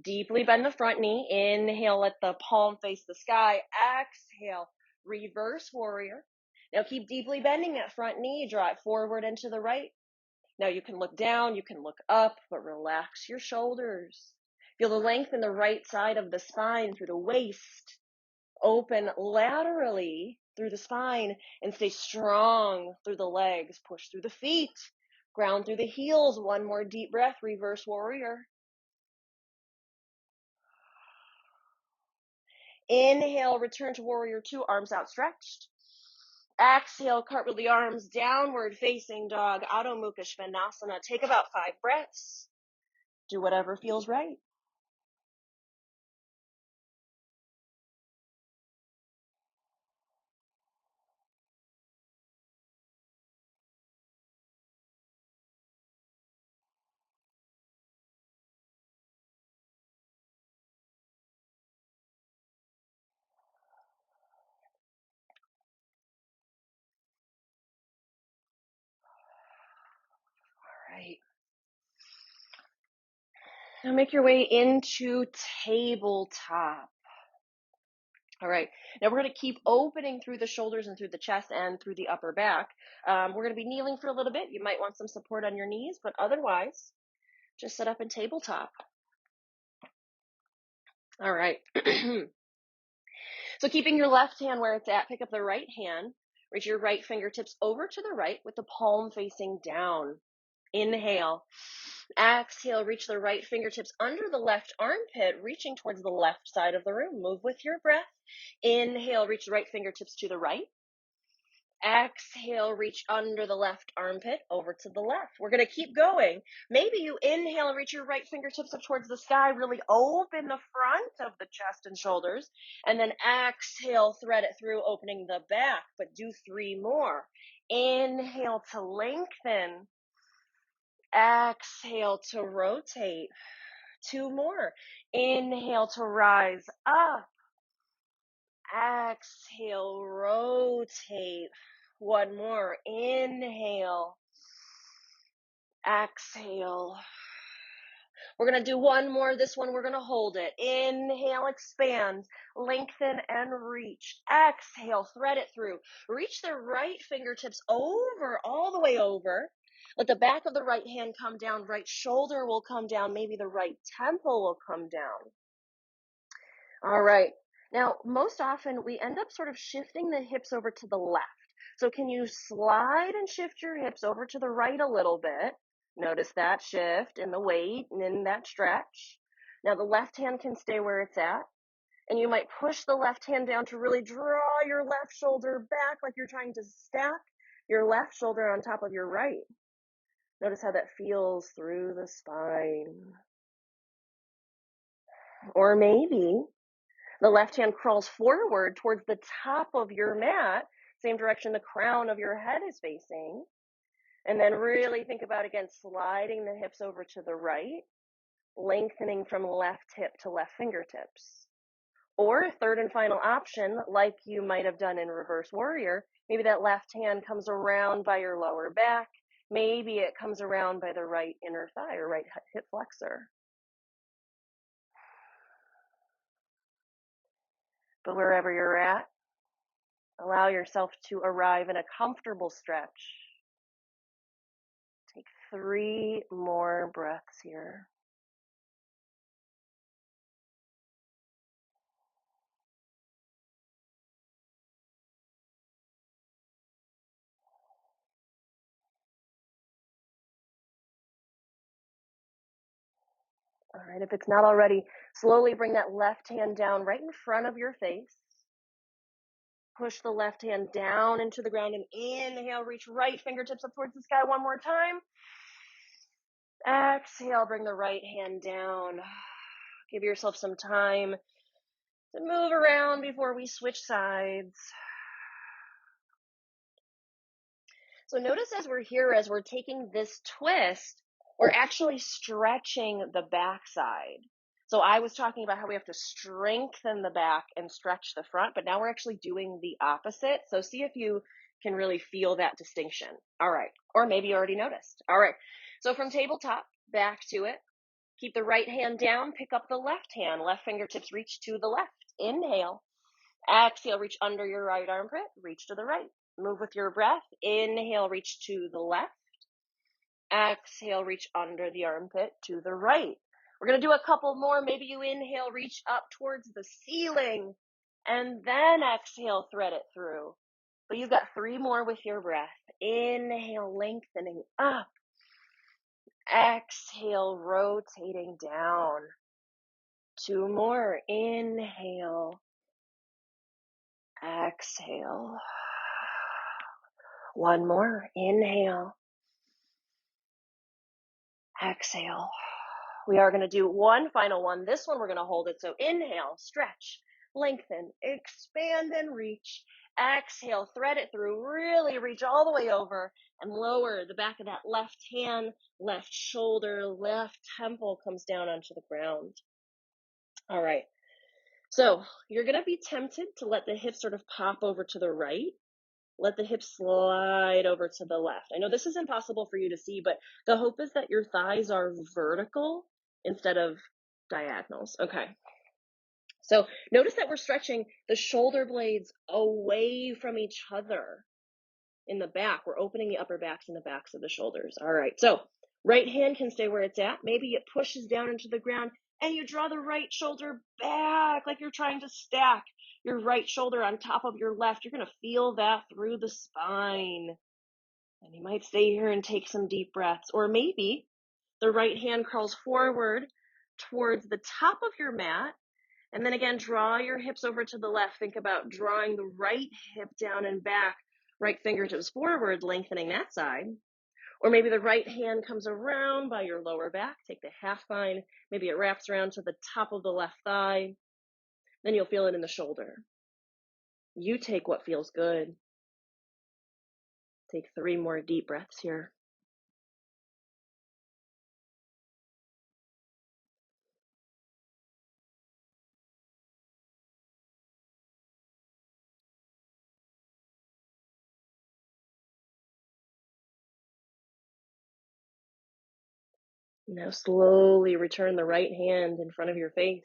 Deeply bend the front knee. Inhale, let the palm face the sky. Exhale, reverse warrior. Now keep deeply bending that front knee. Draw it forward and to the right. Now you can look down, you can look up, but relax your shoulders. Feel the length in the right side of the spine through the waist. Open laterally through the spine and stay strong through the legs. Push through the feet. Ground through the heels. One more deep breath. Reverse warrior. Inhale, return to warrior two, arms outstretched. Exhale, cartwheel the arms, downward facing dog, Adho Mukha Svanasana. Take about 5 breaths. Do whatever feels right. All right. Now make your way into tabletop. All right. Now we're going to keep opening through the shoulders and through the chest and through the upper back. We're going to be kneeling for a little bit. You might want some support on your knees, but otherwise, just sit up in tabletop. All right. So keeping your left hand where it's at, pick up the right hand. Reach your right fingertips over to the right with the palm facing down. Inhale. Exhale, reach the right fingertips under the left armpit, reaching towards the left side of the room. Move with your breath. Inhale, reach the right fingertips to the right. Exhale, reach under the left armpit, over to the left. We're going to keep going. Maybe you inhale, reach your right fingertips up towards the sky, really open the front of the chest and shoulders, and then exhale, thread it through, opening the back, but do 3 more. Inhale to lengthen. Exhale to rotate. 2 more. Inhale to rise up. Exhale, rotate. 1 more. Inhale. Exhale. We're going to do 1 more. This one, we're going to hold it. Inhale, expand, lengthen, and reach. Exhale, thread it through. Reach the right fingertips over, all the way over. Let the back of the right hand come down. Right shoulder will come down. Maybe the right temple will come down. All right. Now, most often we end up sort of shifting the hips over to the left. So can you slide and shift your hips over to the right a little bit? Notice that shift in the weight and in that stretch. Now the left hand can stay where it's at. And you might push the left hand down to really draw your left shoulder back like you're trying to stack your left shoulder on top of your right. Notice how that feels through the spine. Or maybe the left hand crawls forward towards the top of your mat, same direction the crown of your head is facing. And then really think about, again, sliding the hips over to the right, lengthening from left hip to left fingertips. Or 3rd and final option, like you might have done in reverse warrior, maybe that left hand comes around by your lower back. Maybe it comes around by the right inner thigh or right hip flexor. But wherever you're at, allow yourself to arrive in a comfortable stretch. Take 3 more breaths here. All right, if it's not already, slowly bring that left hand down right in front of your face. Push the left hand down into the ground and inhale, reach right fingertips up towards the sky 1 more time. Exhale, bring the right hand down. Give yourself some time to move around before we switch sides. So notice as we're here, as we're taking this twist, we're actually stretching the backside. So I was talking about how we have to strengthen the back and stretch the front, but now we're actually doing the opposite. So see if you can really feel that distinction. All right. Or maybe you already noticed. All right. So from tabletop, back to it. Keep the right hand down, pick up the left hand, left fingertips reach to the left. Inhale. Exhale, reach under your right armpit, reach to the right. Move with your breath. Inhale, reach to the left. Exhale, reach under the armpit to the right. We're going to do a couple more. Maybe you inhale, reach up towards the ceiling, and then exhale, thread it through. But you've got 3 more with your breath. Inhale, lengthening up. Exhale, rotating down. 2 more. Inhale. Exhale. 1 more. Inhale. Exhale. We are going to do one final one. This one we're going to hold it. So inhale, stretch, lengthen, expand and reach. Exhale, thread it through, really reach all the way over and lower the back of that left hand, left shoulder, left temple comes down onto the ground. All right. So you're going to be tempted to let the hips sort of pop over to the right. Let the hips slide over to the left. I know this is impossible for you to see, but the hope is that your thighs are vertical instead of diagonals. Okay. So notice that we're stretching the shoulder blades away from each other in the back. We're opening the upper backs and the backs of the shoulders. All right. So right hand can stay where it's at. Maybe it pushes down into the ground and you draw the right shoulder back like you're trying to stack your right shoulder on top of your left. You're going to feel that through the spine. And you might stay here and take some deep breaths. Or maybe the right hand crawls forward towards the top of your mat. And then again, draw your hips over to the left. Think about drawing the right hip down and back, right fingertips forward, lengthening that side. Or maybe the right hand comes around by your lower back. Take the half spine. Maybe it wraps around to the top of the left thigh. Then you'll feel it in the shoulder. You take what feels good. Take 3 more deep breaths here. Now slowly return the right hand in front of your face.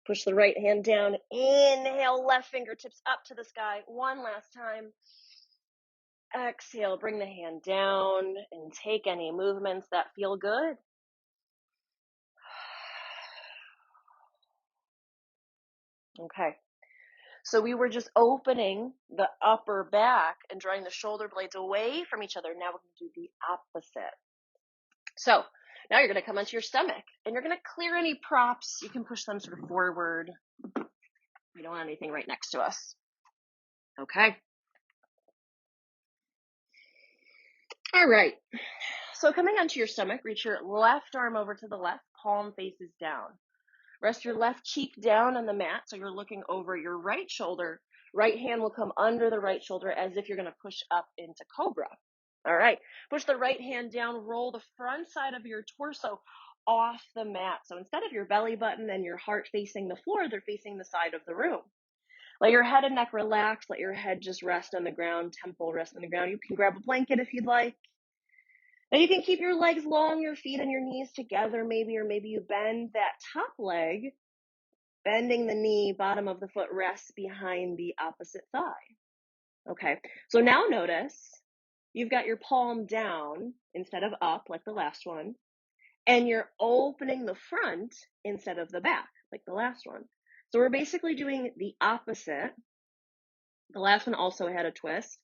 Push the right hand down. Inhale, left fingertips up to the sky. One last time. Exhale, bring the hand down and take any movements that feel good. Okay. So we were just opening the upper back and drawing the shoulder blades away from each other. Now we're going to do the opposite. So now you're going to come onto your stomach and you're going to clear any props. You can push them sort of forward. We don't want anything right next to us. Okay. All right. So coming onto your stomach, reach your left arm over to the left, palm faces down. Rest your left cheek down on the mat so you're looking over your right shoulder. Right hand will come under the right shoulder as if you're going to push up into cobra. All right. Push the right hand down, roll the front side of your torso off the mat. So instead of your belly button and your heart facing the floor, they're facing the side of the room. Let your head and neck relax. Let your head just rest on the ground, temple rest on the ground. You can grab a blanket if you'd like. Now you can keep your legs long, your feet and your knees together maybe, or maybe you bend that top leg, bending the knee, bottom of the foot rests behind the opposite thigh. Okay, so now notice you've got your palm down instead of up like the last one, and you're opening the front instead of the back like the last one. So we're basically doing the opposite. The last one also had a twist.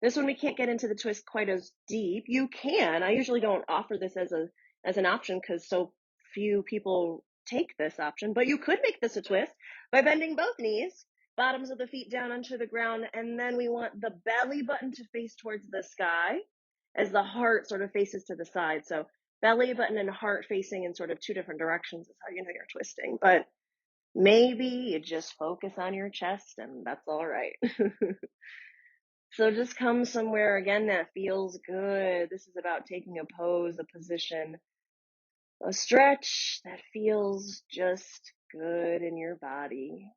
This one we can't get into the twist quite as deep. You can. I usually don't offer this as an option because so few people take this option, but you could make this a twist by bending both knees, bottoms of the feet down onto the ground, and then we want the belly button to face towards the sky as the heart sort of faces to the side. So belly button and heart facing in sort of 2 different directions is how you know you're twisting, but maybe you just focus on your chest and that's all right. So just come somewhere again that feels good. This is about taking a pose, a position, a stretch that feels just good in your body.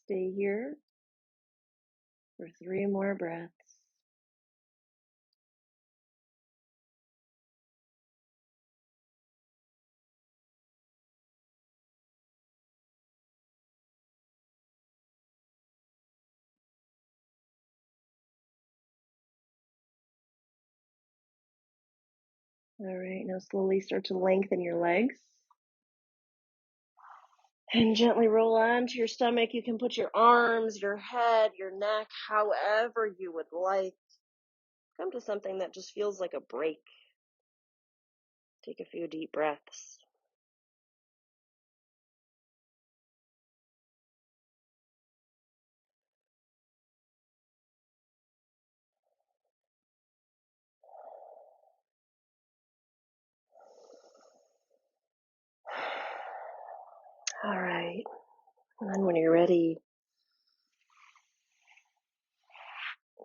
Stay here for 3 more breaths. All right, now slowly start to lengthen your legs. And gently roll onto your stomach. You can put your arms, your head, your neck, however you would like. Come to something that just feels like a break. Take a few deep breaths. All right. And then when you're ready,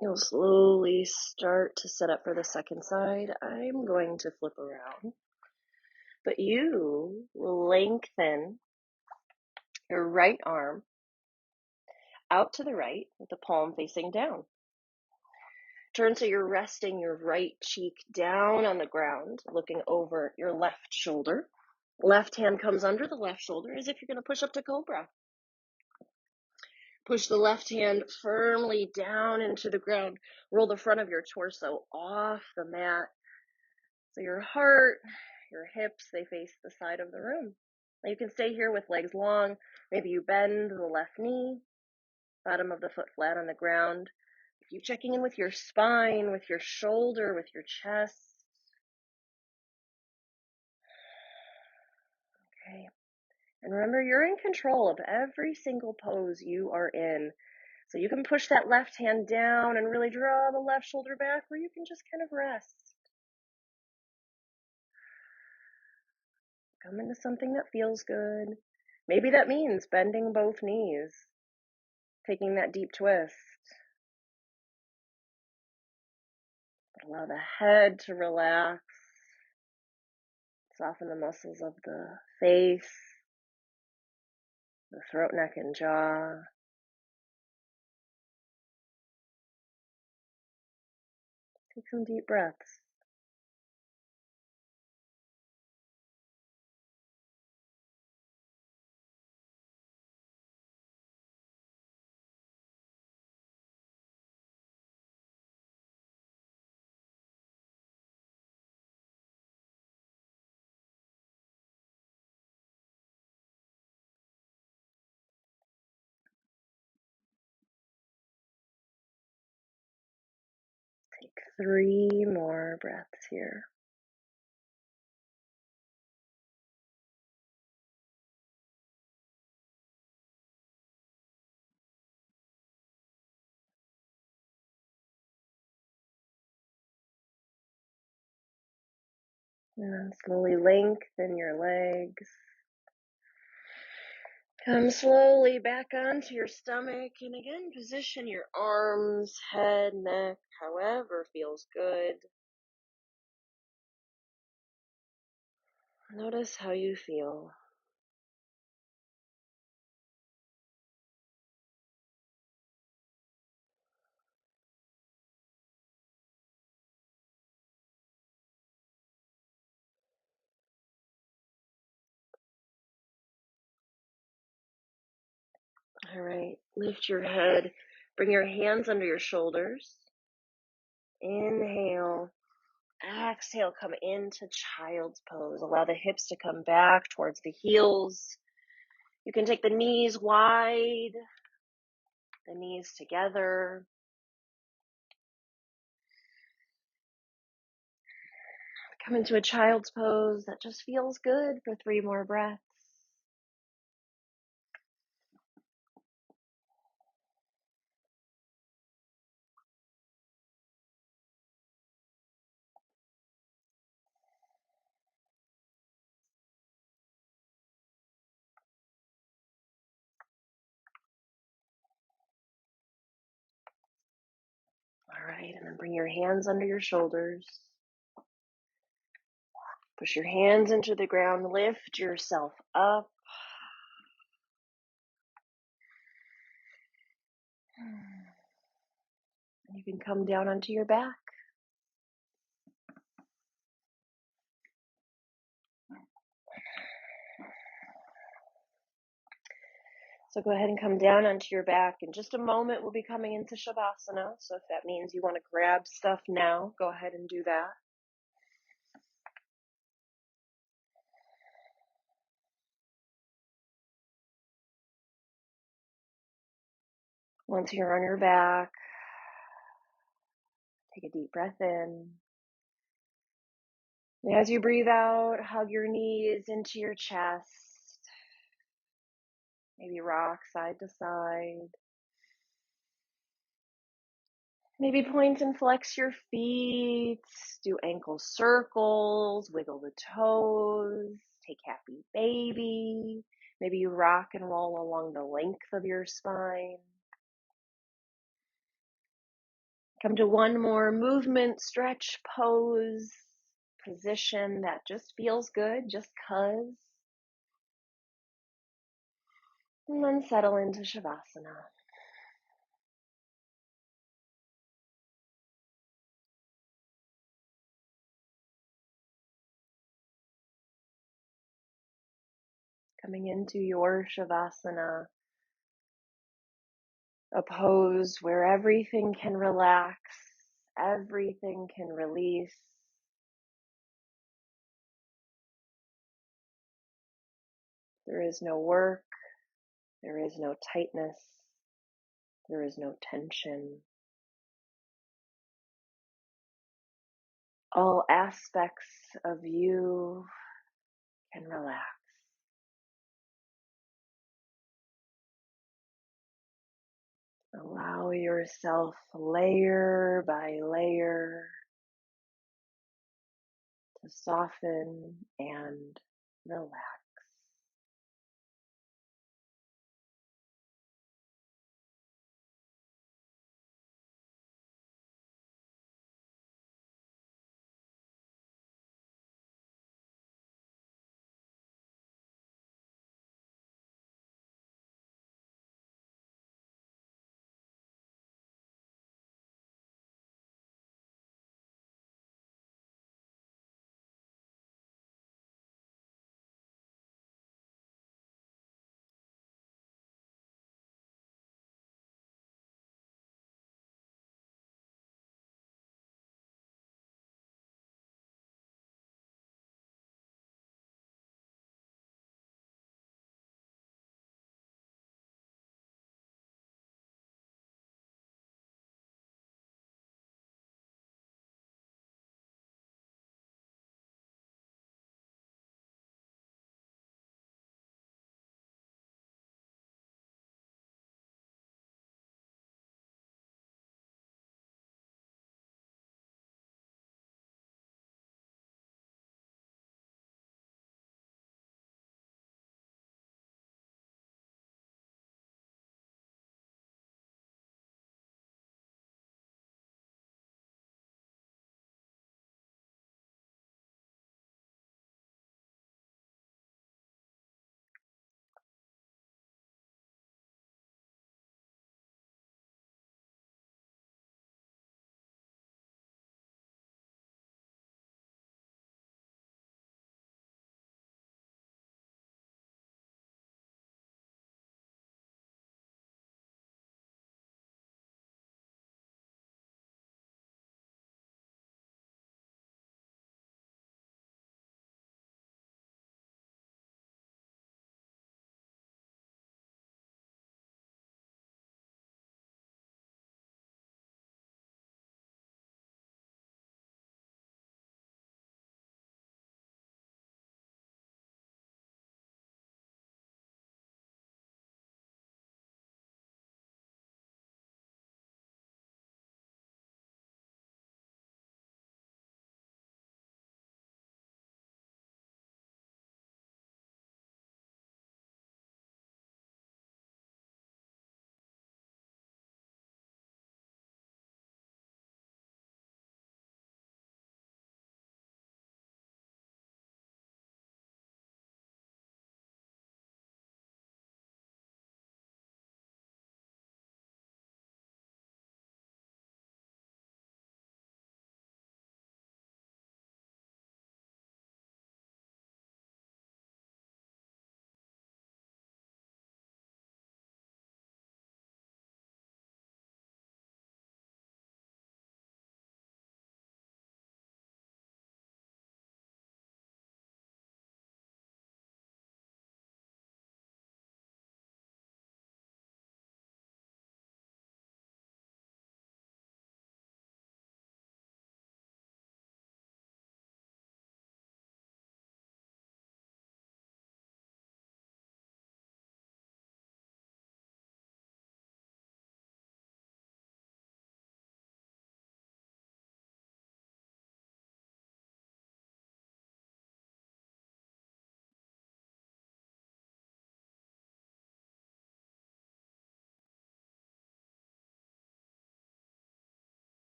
you'll slowly start to set up for the second side. I'm going to flip around, but you will lengthen your right arm out to the right with the palm facing down. Turn so you're resting your right cheek down on the ground, looking over your left shoulder. Left hand comes under the left shoulder as if you're going to push up to cobra. Push the left hand firmly down into the ground. Roll the front of your torso off the mat. So your heart, your hips, they face the side of the room. Now you can stay here with legs long. Maybe you bend the left knee, bottom of the foot flat on the ground. Keep checking in with your spine, with your shoulder, with your chest. Okay. And remember, you're in control of every single pose you are in. So you can push that left hand down and really draw the left shoulder back, or you can just kind of rest. Come into something that feels good. Maybe that means bending both knees, taking that deep twist. Allow the head to relax. Soften the muscles of the face, the throat, neck, and jaw. Take some deep breaths. Take 3 more breaths here. And then slowly lengthen your legs. Come slowly back onto your stomach, and again, position your arms, head, neck, however feels good. Notice how you feel. All right, lift your head. Bring your hands under your shoulders. Inhale. Exhale, come into child's pose. Allow the hips to come back towards the heels. You can take the knees wide, the knees together. Come into a child's pose that just feels good for 3 more breaths. Great, and then bring your hands under your shoulders. Push your hands into the ground, lift yourself up. You can come down onto your back. So go ahead and come down onto your back. In just a moment, we'll be coming into Shavasana. So if that means you want to grab stuff now, go ahead and do that. Once you're on your back, take a deep breath in. And as you breathe out, hug your knees into your chest. Maybe rock side to side. Maybe point and flex your feet. Do ankle circles, wiggle the toes, take happy baby. Maybe you rock and roll along the length of your spine. Come to one more movement, stretch, pose, position that just feels good, just 'cause. And then settle into Shavasana. Coming into your Shavasana, a pose where everything can relax, everything can release. There is no work, there is no tightness, there is no tension. All aspects of you can relax. Allow yourself layer by layer to soften and relax.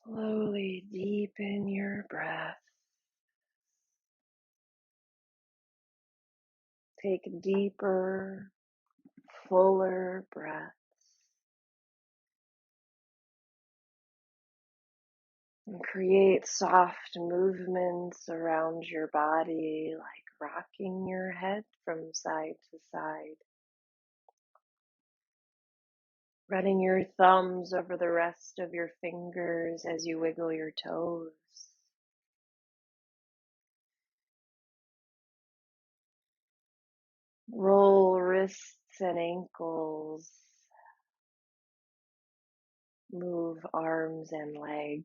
Slowly deepen your breath. Take deeper, fuller breaths. And create soft movements around your body, like rocking your head from side to side. Running your thumbs over the rest of your fingers as you wiggle your toes. Roll wrists and ankles. Move arms and legs.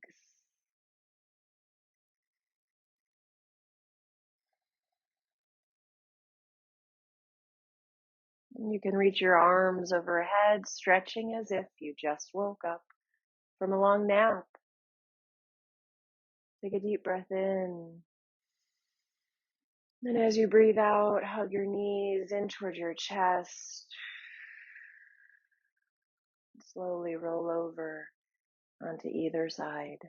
And you can reach your arms overhead, stretching as if you just woke up from a long nap. Take a deep breath in. And as you breathe out, hug your knees in toward your chest. Slowly roll over onto either side.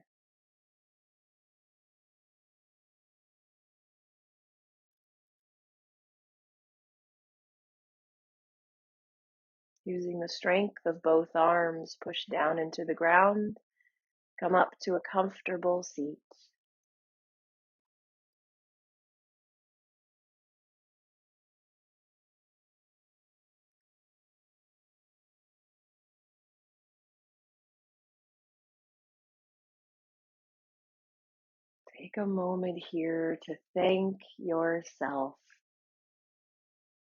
Using the strength of both arms, push down into the ground. Come up to a comfortable seat. Take a moment here to thank yourself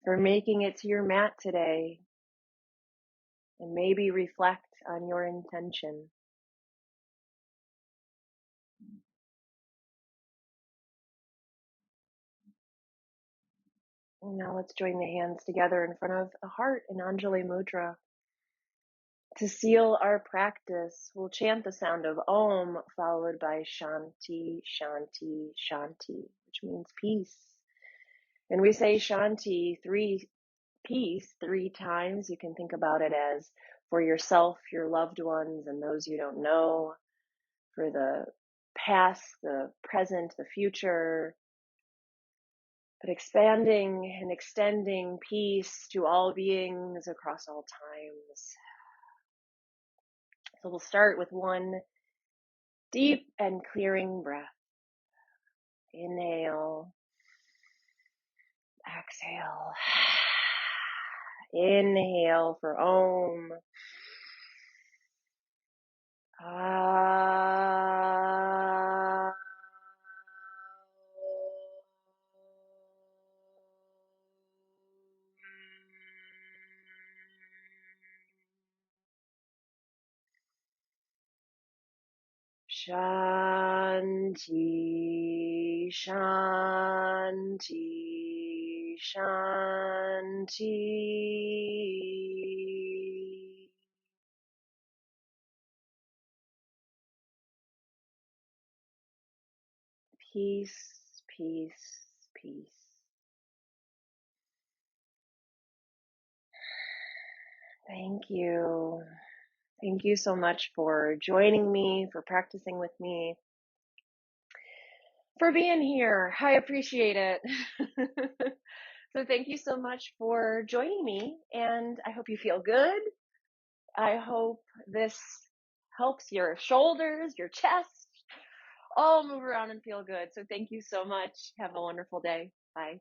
for making it to your mat today, and maybe reflect on your intention. And now let's join the hands together in front of the heart in Anjali Mudra. To seal our practice, we'll chant the sound of Om followed by Shanti, Shanti, Shanti, which means peace. And we say Shanti peace three times. You can think about it as for yourself, your loved ones, and those you don't know, for the past, the present, the future, but expanding and extending peace to all beings across all times. So we'll start with one deep and clearing breath. Inhale, exhale. Inhale for Om. Ah. Shanti, Shanti, Shanti. Peace, peace, peace. Thank you. Thank you so much for joining me, for practicing with me, for being here. I appreciate it. So thank you so much for joining me, and I hope you feel good. I hope this helps your shoulders, your chest, all move around and feel good. So thank you so much. Have a wonderful day. Bye.